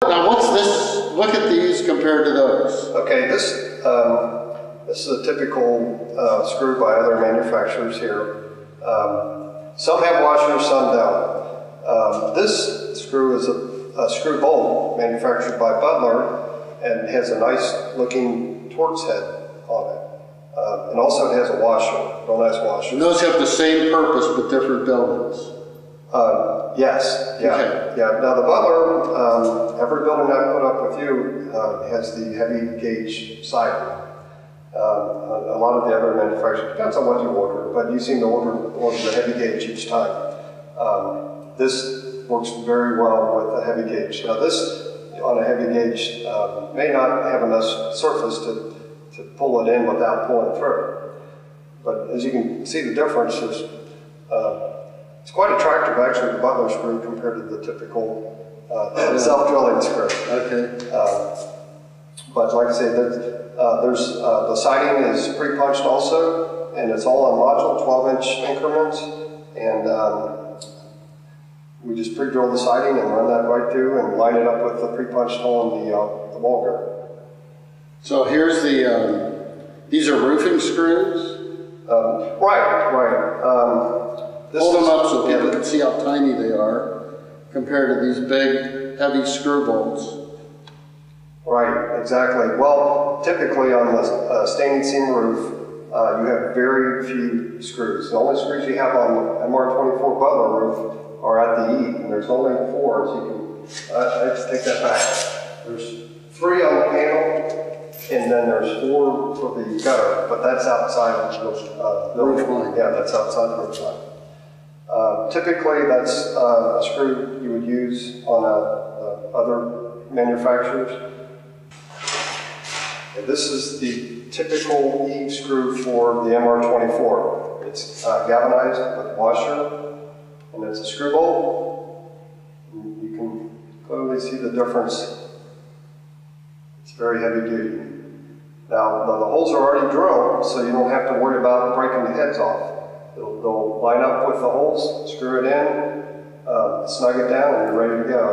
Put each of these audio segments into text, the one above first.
Now what's this, look at these compared to those. Okay, this is a typical screw by other manufacturers here. Some have washers, some don't. This screw is a screw bolt manufactured by Butler and has a nice looking Torx head on it. And also it has a washer, real nice washer. And those have the same purpose but different buildings. Yes, yeah, okay. Yeah. Now the Butler, every building I put up with you has the heavy gauge siding. A lot of the other manufacturers, depends on what you order, but you seem to order the heavy gauge each time. This works very well with the heavy gauge. Now this, on a heavy gauge, may not have enough surface to pull it in without pulling through. But as you can see the difference is, it's quite attractive actually, the Butler screw compared to the typical self-drilling screw. Okay. But like I say, the siding is pre-punched also, and it's all on module 12-inch increments, and we just pre-drill the siding and run that right through and line it up with the pre-punched hole in the wall girder. So here's the, these are roofing screws? Right. Hold them up so people can see how tiny they are compared to these big, heavy screw bolts. Right, exactly. Well, typically on the standing seam roof, you have very few screws. The only screws you have on the MR24 Butler roof are at the E, and there's only 4, so you can, I just take that back. There's 3 on the panel, and then there's 4 for the gutter, but that's outside of the roof line. Yeah, that's outside the roof line. Typically, that's a screw you would use on other manufacturers. And this is the typical eave screw for the MR24. It's galvanized with washer, and it's a screw bolt. You can clearly see the difference. It's very heavy duty. Now, the holes are already drilled, so you don't have to worry about breaking the heads off. They'll line up with the holes, screw it in, snug it down, and you're ready to go.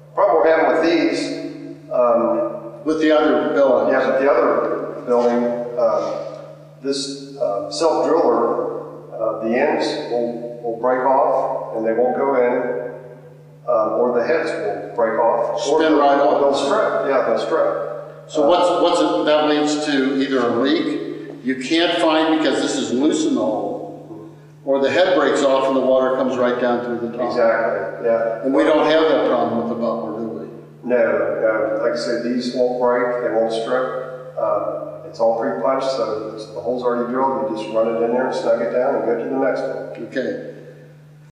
The problem we're having with these, with the other building. Yeah, with the other building, this self-driller, the ends will break off and they won't go in, or the heads will break off. Spin right off. They'll strip. Yeah, they'll strip. So that leads to either a leak you can't find because this is loose in the hole, or the head breaks off and the water comes right down through the top. Exactly, yeah. And we don't have that problem with the Butler, do we? No, like I said, these won't break, they won't strip. It's all pre-punched, so the hole's already drilled. You just run it in there and snug it down and go to the next one. Okay.